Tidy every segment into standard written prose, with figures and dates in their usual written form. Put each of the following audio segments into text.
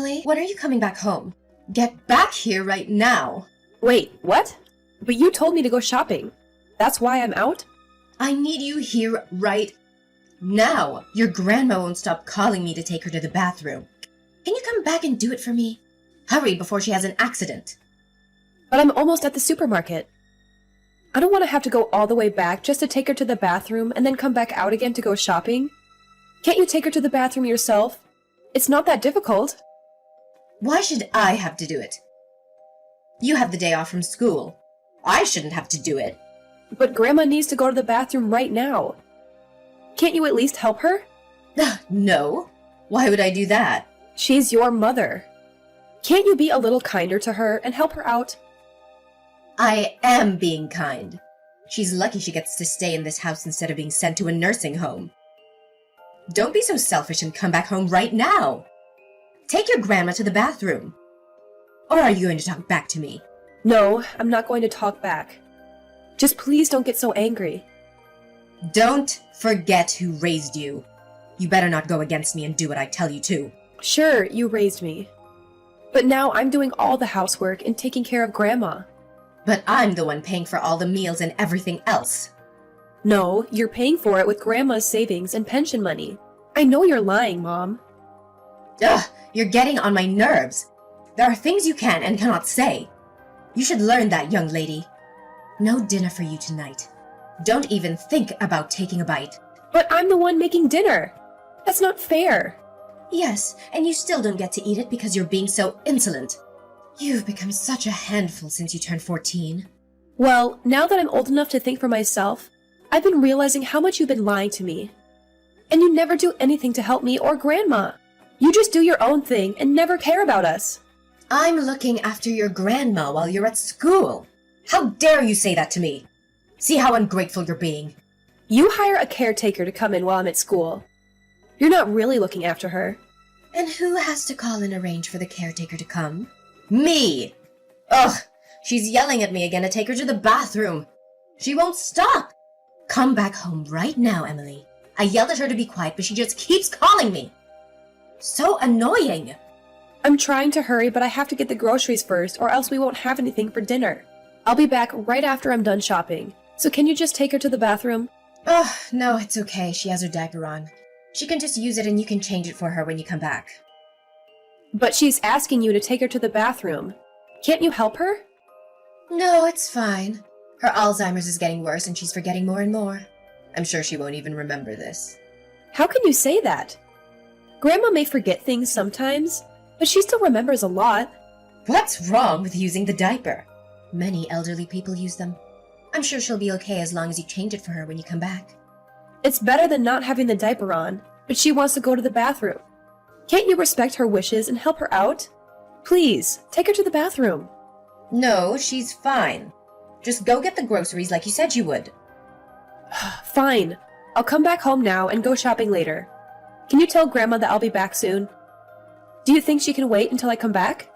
Emily, when are you coming back home? Get back here right now. Wait, what? But you told me to go shopping. That's why I'm out? I need you here right now. Your grandma won't stop calling me to take her to the bathroom. Can you come back and do it for me? Hurry before she has an accident. But I'm almost at the supermarket. I don't want to have to go all the way back just to take her to the bathroom and then come back out again to go shopping. Can't you take her to the bathroom yourself? It's not that difficult. Why should I have to do it? You have the day off from school. I shouldn't have to do it. But Grandma needs to go to the bathroom right now. Can't you at least help her? No. Why would I do that? She's your mother. Can't you be a little kinder to her and help her out? I am being kind. She's lucky she gets to stay in this house instead of being sent to a nursing home. Don't be so selfish and come back home right now. Take your grandma to the bathroom. Or are you going to talk back to me? No, I'm not going to talk back. Just please don't get so angry. Don't forget who raised you. You better not go against me and do what I tell you to. Sure, you raised me. But now I'm doing all the housework and taking care of Grandma. But I'm the one paying for all the meals and everything else. No, you're paying for it with Grandma's savings and pension money. I know you're lying, Mom. Ugh, you're getting on my nerves. There are things you can and cannot say. You should learn that, young lady. No dinner for you tonight. Don't even think about taking a bite. But I'm the one making dinner. That's not fair. Yes, and you still don't get to eat it because you're being so insolent. You've become such a handful since you turned 14. Well, now that I'm old enough to think for myself, I've been realizing how much you've been lying to me. And you never do anything to help me or Grandma. You just do your own thing and never care about us. I'm looking after your grandma while you're at school. How dare you say that to me? See how ungrateful you're being. You hire a caretaker to come in while I'm at school. You're not really looking after her. And who has to call and arrange for the caretaker to come? Me! Ugh, she's yelling at me again to take her to the bathroom. She won't stop. Come back home right now, Emily. I yelled at her to be quiet, but she just keeps calling me. So annoying. I'm trying to hurry, but I have to get the groceries first, or else we won't have anything for dinner. I'll be back right after I'm done shopping. So can you just take her to the bathroom? Ugh, no, it's okay. She has her diaper on. She can just use it and you can change it for her when you come back. But she's asking you to take her to the bathroom. Can't you help her? No, it's fine. Her Alzheimer's is getting worse and she's forgetting more and more. I'm sure she won't even remember this. How can you say that? Grandma may forget things sometimes, but she still remembers a lot. What's wrong with using the diaper? Many elderly people use them. I'm sure she'll be okay as long as you change it for her when you come back. It's better than not having the diaper on, but she wants to go to the bathroom. Can't you respect her wishes and help her out? Please, take her to the bathroom. No, she's fine. Just go get the groceries like you said you would. Fine. I'll come back home now and go shopping later. Can you tell Grandma that I'll be back soon? Do you think she can wait until I come back?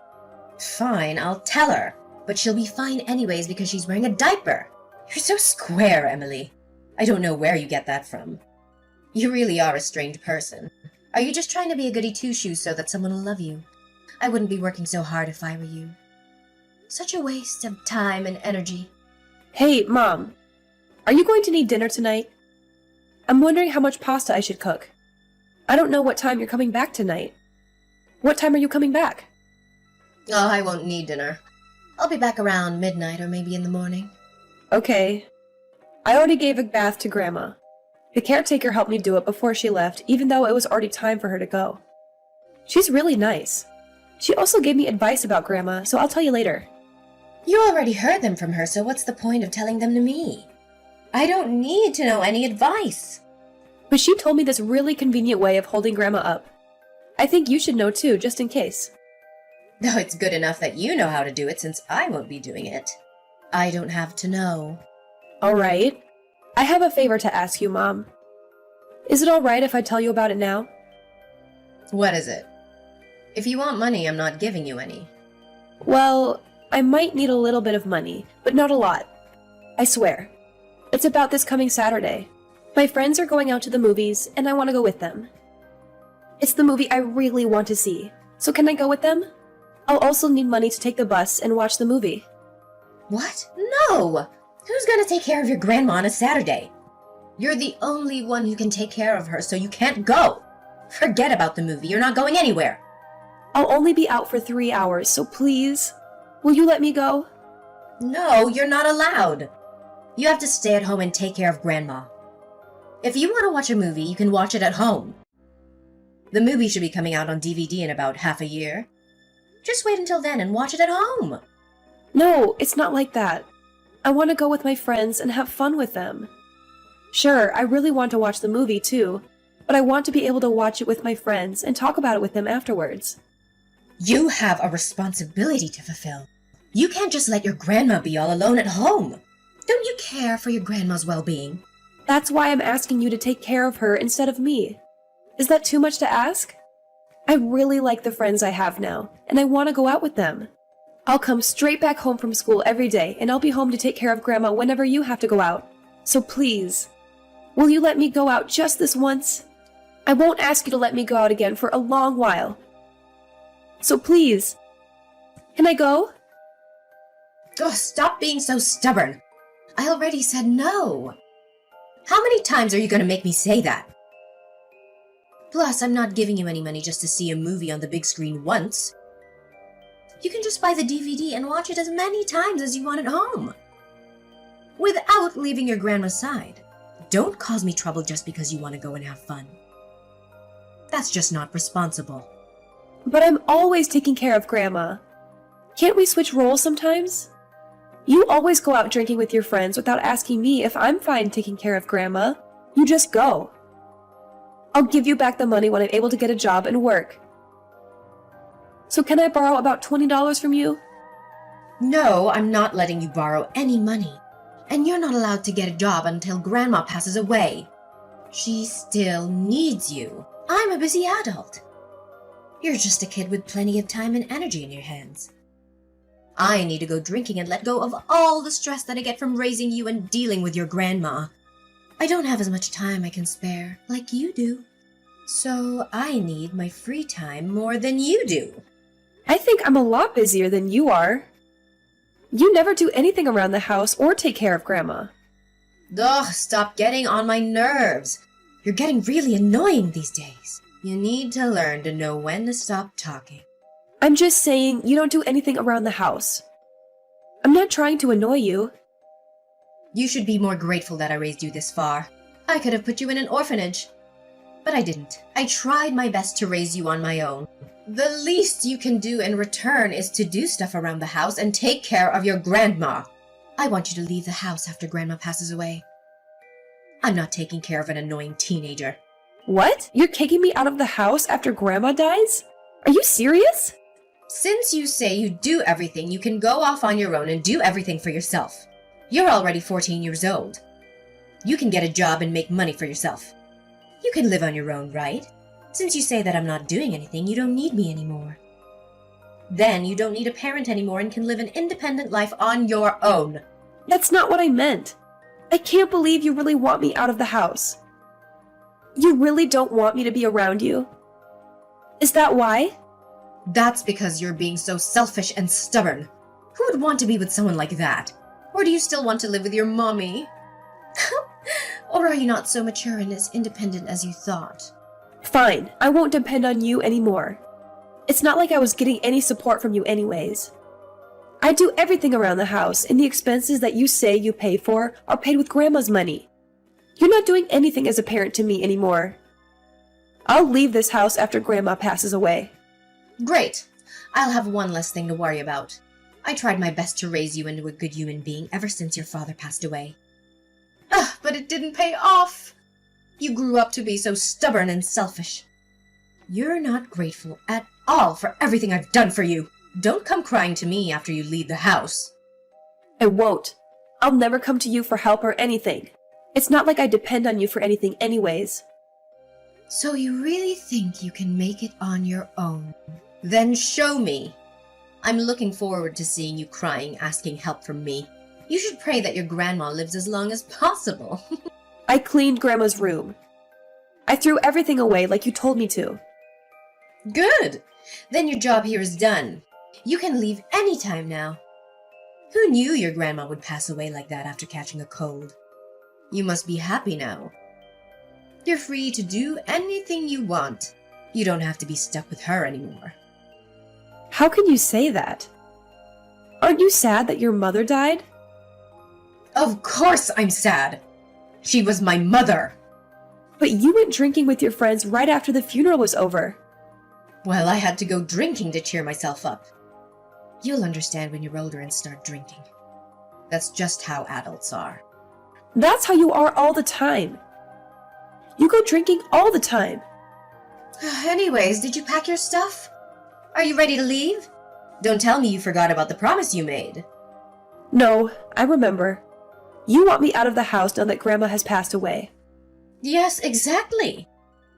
Fine, I'll tell her. But she'll be fine anyways because she's wearing a diaper. You're so square, Emily. I don't know where you get that from. You really are a strange person. Are you just trying to be a goody two-shoes so that someone will love you? I wouldn't be working so hard if I were you. Such a waste of time and energy. Hey, Mom. Are you going to need dinner tonight? I'm wondering how much pasta I should cook. I don't know what time you're coming back tonight. What time are you coming back? Oh, I won't need dinner. I'll be back around midnight or maybe in the morning. Okay. I already gave a bath to Grandma. The caretaker helped me do it before she left, even though it was already time for her to go. She's really nice. She also gave me advice about Grandma, so I'll tell you later. You already heard them from her, so what's the point of telling them to me? I don't need to know any advice. But she told me this really convenient way of holding Grandma up. I think you should know too, just in case. Though it's good enough that you know how to do it since I won't be doing it. I don't have to know. Alright. I have a favor to ask you, Mom. Is it alright if I tell you about it now? What is it? If you want money, I'm not giving you any. Well, I might need a little bit of money, but not a lot. I swear. It's about this coming Saturday. My friends are going out to the movies, and I want to go with them. It's the movie I really want to see. So can I go with them? I'll also need money to take the bus and watch the movie. What? No! Who's gonna take care of your grandma on a Saturday? You're the only one who can take care of her, so you can't go. Forget about the movie. You're not going anywhere. I'll only be out for 3 hours, so please, will you let me go? No, you're not allowed. You have to stay at home and take care of Grandma. If you want to watch a movie, you can watch it at home. The movie should be coming out on DVD in about half a year. Just wait until then and watch it at home. No, it's not like that. I want to go with my friends and have fun with them. Sure, I really want to watch the movie too, but I want to be able to watch it with my friends and talk about it with them afterwards. You have a responsibility to fulfill. You can't just let your grandma be all alone at home. Don't you care for your grandma's well-being? That's why I'm asking you to take care of her instead of me. Is that too much to ask? I really like the friends I have now, and I want to go out with them. I'll come straight back home from school every day, and I'll be home to take care of Grandma whenever you have to go out. So please, will you let me go out just this once? I won't ask you to let me go out again for a long while. So please, can I go? Oh, stop being so stubborn. I already said no. How many times are you going to make me say that? Plus, I'm not giving you any money just to see a movie on the big screen once. You can just buy the DVD and watch it as many times as you want at home. Without leaving your grandma's side. Don't cause me trouble just because you want to go and have fun. That's just not responsible. But I'm always taking care of Grandma. Can't we switch roles sometimes? You always go out drinking with your friends without asking me if I'm fine taking care of Grandma. You just go. I'll give you back the money when I'm able to get a job and work. So can I borrow about $20 from you? No, I'm not letting you borrow any money. And you're not allowed to get a job until Grandma passes away. She still needs you. I'm a busy adult. You're just a kid with plenty of time and energy in your hands. I need to go drinking and let go of all the stress that I get from raising you and dealing with your grandma. I don't have as much time I can spare, like you do. So I need my free time more than you do. I think I'm a lot busier than you are. You never do anything around the house or take care of Grandma. Ugh, stop getting on my nerves. You're getting really annoying these days. You need to learn to know when to stop talking. I'm just saying you don't do anything around the house. I'm not trying to annoy you. You should be more grateful that I raised you this far. I could have put you in an orphanage. But I didn't. I tried my best to raise you on my own. The least you can do in return is to do stuff around the house and take care of your grandma. I want you to leave the house after Grandma passes away. I'm not taking care of an annoying teenager. What? You're kicking me out of the house after Grandma dies? Are you serious? Since you say you do everything, you can go off on your own and do everything for yourself. You're already 14 years old. You can get a job and make money for yourself. You can live on your own, right? Since you say that I'm not doing anything, you don't need me anymore. Then you don't need a parent anymore and can live an independent life on your own. That's not what I meant. I can't believe you really want me out of the house. You really don't want me to be around you? Is that why? That's because you're being so selfish and stubborn. Who would want to be with someone like that? Or do you still want to live with your mommy? Or are you not so mature and as independent as you thought? Fine, I won't depend on you anymore. It's not like I was getting any support from you anyways. I do everything around the house, and the expenses that you say you pay for are paid with Grandma's money. You're not doing anything as a parent to me anymore. I'll leave this house after Grandma passes away. Great. I'll have one less thing to worry about. I tried my best to raise you into a good human being ever since your father passed away. But it didn't pay off. You grew up to be so stubborn and selfish. You're not grateful at all for everything I've done for you. Don't come crying to me after you leave the house. I won't. I'll never come to you for help or anything. It's not like I depend on you for anything anyways. So you really think you can make it on your own? Then show me. I'm looking forward to seeing you crying, asking help from me. You should pray that your grandma lives as long as possible. I cleaned Grandma's room. I threw everything away like you told me to. Good! Then your job here is done. You can leave any time now. Who knew your grandma would pass away like that after catching a cold? You must be happy now. You're free to do anything you want. You don't have to be stuck with her anymore. How can you say that? Aren't you sad that your mother died? Of course I'm sad! She was my mother! But you went drinking with your friends right after the funeral was over. Well, I had to go drinking to cheer myself up. You'll understand when you're older and start drinking. That's just how adults are. That's how you are all the time. You go drinking all the time. Anyways, did you pack your stuff? Are you ready to leave? Don't tell me you forgot about the promise you made. No, I remember. You want me out of the house now that Grandma has passed away. Yes, exactly.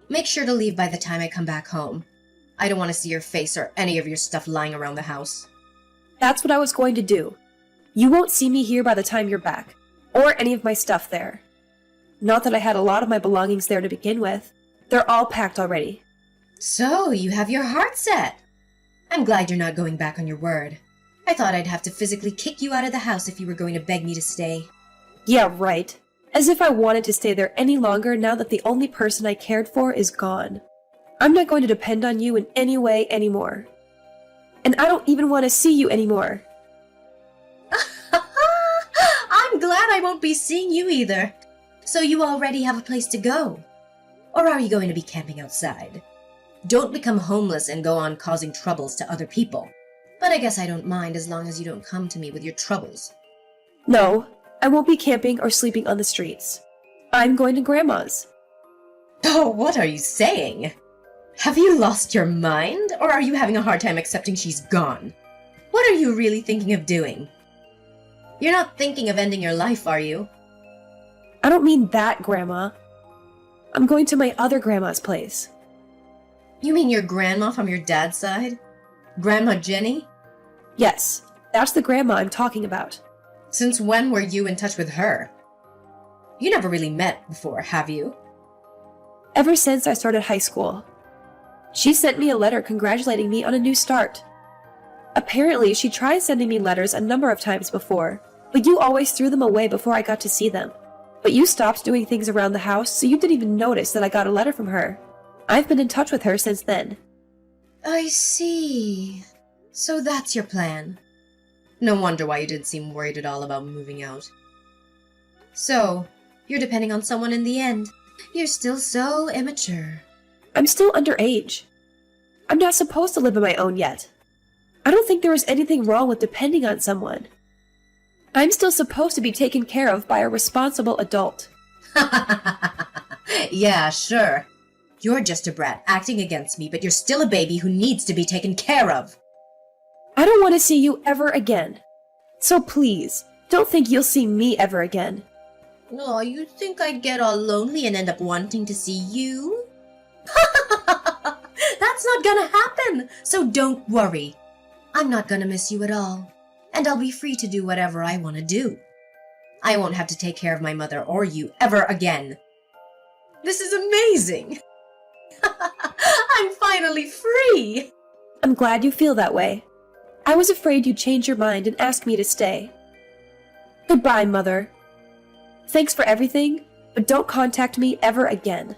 Make sure to leave by the time I come back home. I don't want to see your face or any of your stuff lying around the house. That's what I was going to do. You won't see me here by the time you're back, or any of my stuff there. Not that I had a lot of my belongings there to begin with. They're all packed already. So, you have your heart set. I'm glad you're not going back on your word. I thought I'd have to physically kick you out of the house if you were going to beg me to stay. Yeah, right. As if I wanted to stay there any longer now that the only person I cared for is gone. I'm not going to depend on you in any way anymore. And I don't even want to see you anymore. I'm glad I won't be seeing you either. So you already have a place to go. Or are you going to be camping outside? Don't become homeless and go on causing troubles to other people. But I guess I don't mind as long as you don't come to me with your troubles. No, I won't be camping or sleeping on the streets. I'm going to Grandma's. Oh, what are you saying? Have you lost your mind, or are you having a hard time accepting she's gone? What are you really thinking of doing? You're not thinking of ending your life, are you? I don't mean that, Grandma. I'm going to my other grandma's place. You mean your grandma from your dad's side? Grandma Jenny? Yes, that's the grandma I'm talking about. Since when were you in touch with her? You never really met before, have you? Ever since I started high school. She sent me a letter congratulating me on a new start. Apparently, she tried sending me letters a number of times before, but you always threw them away before I got to see them. But you stopped doing things around the house, so you didn't even notice that I got a letter from her. I've been in touch with her since then. I see. So that's your plan. No wonder why you didn't seem worried at all about moving out. So, you're depending on someone in the end. You're still so immature. I'm still underage. I'm not supposed to live on my own yet. I don't think there is anything wrong with depending on someone. I'm still supposed to be taken care of by a responsible adult. Yeah, sure. You're just a brat acting against me, but you're still a baby who needs to be taken care of. I don't want to see you ever again. So please, don't think you'll see me ever again. Oh, you think I'd get all lonely and end up wanting to see you? That's not gonna happen, so don't worry. I'm not gonna miss you at all, and I'll be free to do whatever I want to do. I won't have to take care of my mother or you ever again. This is amazing! I'm finally free! I'm glad you feel that way. I was afraid you'd change your mind and ask me to stay. Goodbye, Mother. Thanks for everything, but don't contact me ever again.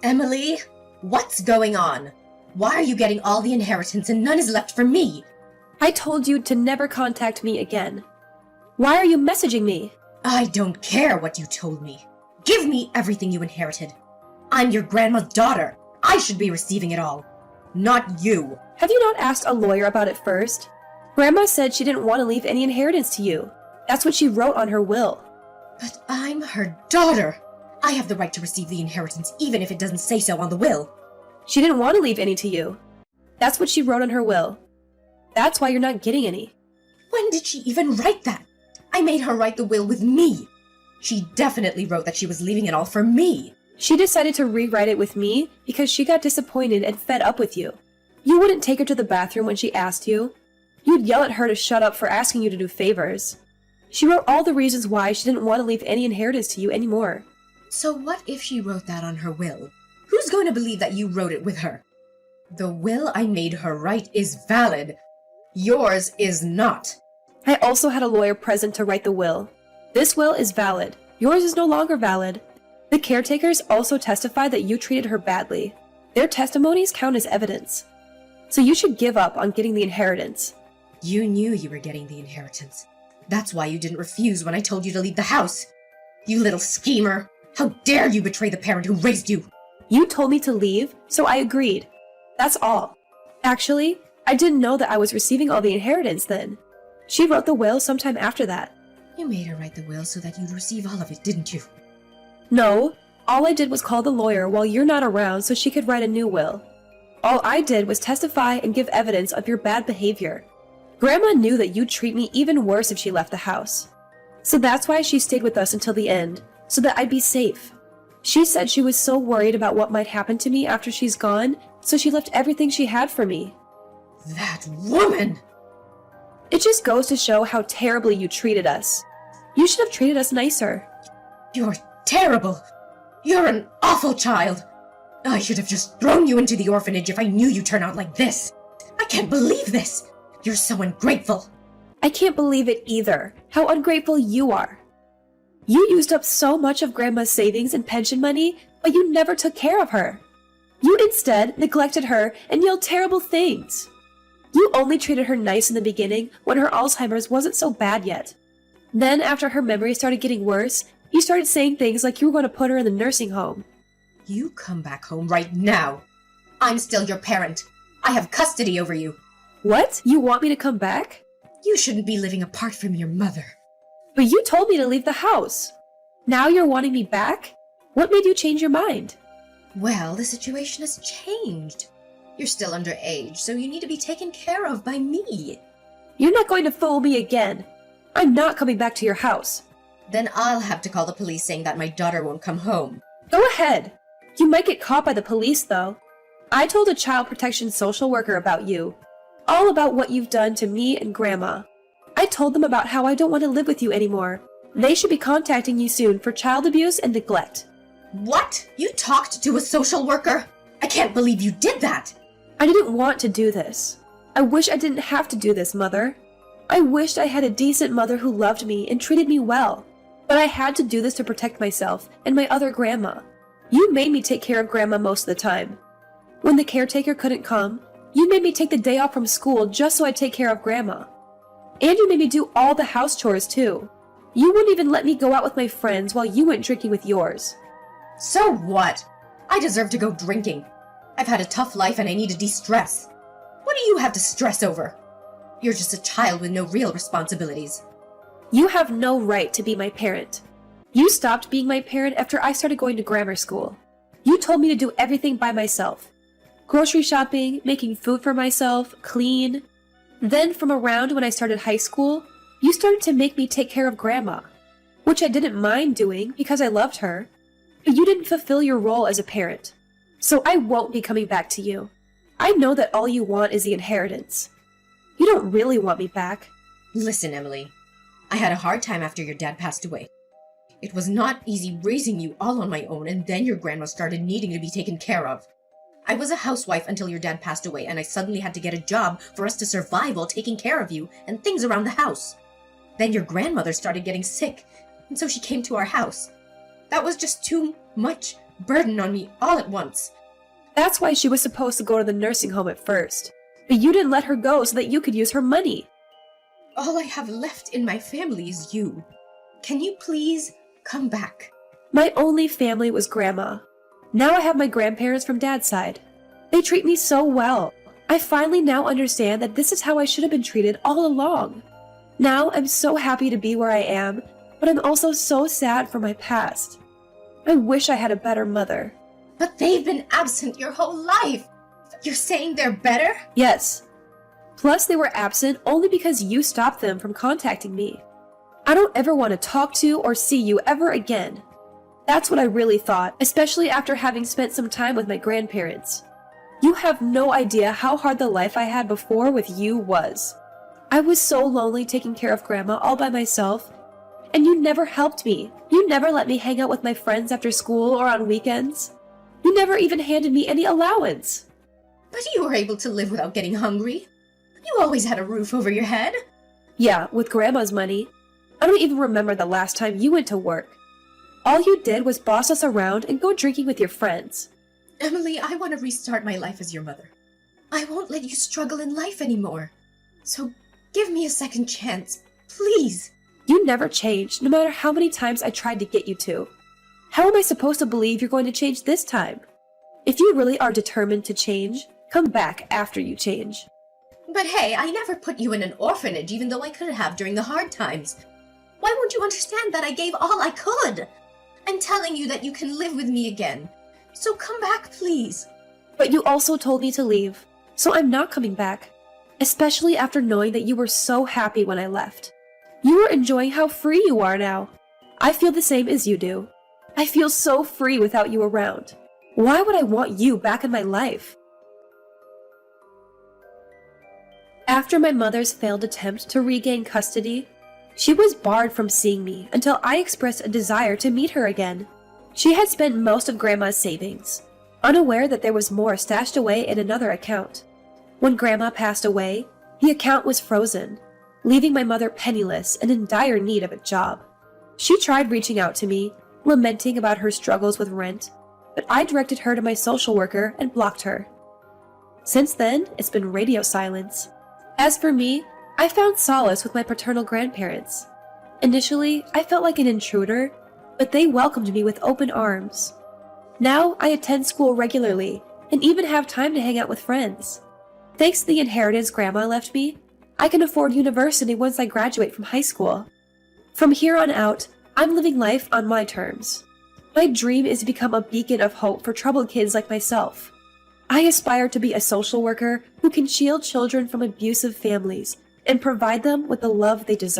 Emily, what's going on? Why are you getting all the inheritance and none is left for me? I told you to never contact me again. Why are you messaging me? I don't care what you told me. Give me everything you inherited. I'm your grandma's daughter. I should be receiving it all. Not you. Have you not asked a lawyer about it first? Grandma said she didn't want to leave any inheritance to you. That's what she wrote on her will. But I'm her daughter. I have the right to receive the inheritance even if it doesn't say so on the will. She didn't want to leave any to you. That's what she wrote on her will. That's why you're not getting any. When did she even write that? I made her write the will with me. She definitely wrote that she was leaving it all for me. She decided to rewrite it with me because she got disappointed and fed up with you. You wouldn't take her to the bathroom when she asked you. You'd yell at her to shut up for asking you to do favors. She wrote all the reasons why she didn't want to leave any inheritance to you anymore. So what if she wrote that on her will? Who's going to believe that you wrote it with her? The will I made her write is valid. Yours is not. I also had a lawyer present to write the will. This will is valid. Yours is no longer valid. The caretakers also testified that you treated her badly. Their testimonies count as evidence. So you should give up on getting the inheritance. You knew you were getting the inheritance. That's why you didn't refuse when I told you to leave the house. You little schemer! How dare you betray the parent who raised you! You told me to leave, so I agreed. That's all. Actually, I didn't know that I was receiving all the inheritance then. She wrote the will sometime after that. You made her write the will so that you'd receive all of it, didn't you? No, all I did was call the lawyer while you're not around so she could write a new will. All I did was testify and give evidence of your bad behavior. Grandma knew that you'd treat me even worse if she left the house. So that's why she stayed with us until the end, so that I'd be safe. She said she was so worried about what might happen to me after she's gone, so she left everything she had for me. That woman! It just goes to show how terribly you treated us. You should have treated us nicer. You're terrible! You're an awful child! I should have just thrown you into the orphanage if I knew you'd turn out like this! I can't believe this! You're so ungrateful! I can't believe it either, how ungrateful you are. You used up so much of Grandma's savings and pension money, but you never took care of her. You instead neglected her and yelled terrible things. You only treated her nice in the beginning when her Alzheimer's wasn't so bad yet. Then, after her memory started getting worse, you started saying things like you were going to put her in the nursing home. You come back home right now! I'm still your parent! I have custody over you! What? You want me to come back? You shouldn't be living apart from your mother. But you told me to leave the house. Now you're wanting me back? What made you change your mind? Well, the situation has changed. You're still underage, so you need to be taken care of by me. You're not going to fool me again. I'm not coming back to your house. Then I'll have to call the police saying that my daughter won't come home. Go ahead. You might get caught by the police, though. I told a child protection social worker about you. All about what you've done to me and Grandma. I told them about how I don't want to live with you anymore. They should be contacting you soon for child abuse and neglect. What? You talked to a social worker? I can't believe you did that! I didn't want to do this. I wish I didn't have to do this, Mother. I wished I had a decent mother who loved me and treated me well. But I had to do this to protect myself and my other grandma. You made me take care of Grandma most of the time. When the caretaker couldn't come, you made me take the day off from school just so I'd take care of Grandma. And you made me do all the house chores too. You wouldn't even let me go out with my friends while you went drinking with yours. So what? I deserve to go drinking. I've had a tough life and I need to de-stress. What do you have to stress over? You're just a child with no real responsibilities. You have no right to be my parent. You stopped being my parent after I started going to grammar school. You told me to do everything by myself. Grocery shopping, making food for myself, clean. Then from around when I started high school, you started to make me take care of Grandma, which I didn't mind doing because I loved her. But you didn't fulfill your role as a parent. So I won't be coming back to you. I know that all you want is the inheritance. You don't really want me back. Listen, Emily. I had a hard time after your dad passed away. It was not easy raising you all on my own, and then your grandma started needing to be taken care of. I was a housewife until your dad passed away, and I suddenly had to get a job for us to survive while taking care of you and things around the house. Then your grandmother started getting sick, and so she came to our house. That was just too much burden on me all at once. That's why she was supposed to go to the nursing home at first. But you didn't let her go so that you could use her money. All I have left in my family is you. Can you please come back? My only family was Grandma. Now I have my grandparents from Dad's side. They treat me so well. I finally now understand that this is how I should have been treated all along. Now I'm so happy to be where I am, but I'm also so sad for my past. I wish I had a better mother. But they've been absent your whole life. You're saying they're better? Yes. Plus, they were absent only because you stopped them from contacting me. I don't ever want to talk to or see you ever again. That's what I really thought, especially after having spent some time with my grandparents. You have no idea how hard the life I had before with you was. I was so lonely taking care of Grandma all by myself, and you never helped me. You never let me hang out with my friends after school or on weekends. You You never even handed me any allowance. But you were able to live without getting hungry. You always had a roof over your head. Yeah, with Grandma's money. I don't even remember the last time you went to work. All you did was boss us around and go drinking with your friends. Emily, I want to restart my life as your mother. I won't let you struggle in life anymore. So give me a second chance, please. You never changed, no matter how many times I tried to get you to. How am I supposed to believe you're going to change this time? If you really are determined to change, come back after you change. But hey, I never put you in an orphanage even though I could have during the hard times. Why won't you understand that I gave all I could? I'm telling you that you can live with me again. So come back, please. But you also told me to leave, so I'm not coming back. Especially after knowing that you were so happy when I left. You are enjoying how free you are now. I feel the same as you do. I feel so free without you around. Why would I want you back in my life? After my mother's failed attempt to regain custody, she was barred from seeing me until I expressed a desire to meet her again. She had spent most of Grandma's savings, unaware that there was more stashed away in another account. When Grandma passed away, the account was frozen, leaving my mother penniless and in dire need of a job. She tried reaching out to me, lamenting about her struggles with rent, but I directed her to my social worker and blocked her. Since then, it's been radio silence. As for me, I found solace with my paternal grandparents. Initially, I felt like an intruder, but they welcomed me with open arms. Now, I attend school regularly and even have time to hang out with friends. Thanks to the inheritance Grandma left me, I can afford university once I graduate from high school. From here on out, I'm living life on my terms. My dream is to become a beacon of hope for troubled kids like myself. I aspire to be a social worker who can shield children from abusive families and provide them with the love they deserve.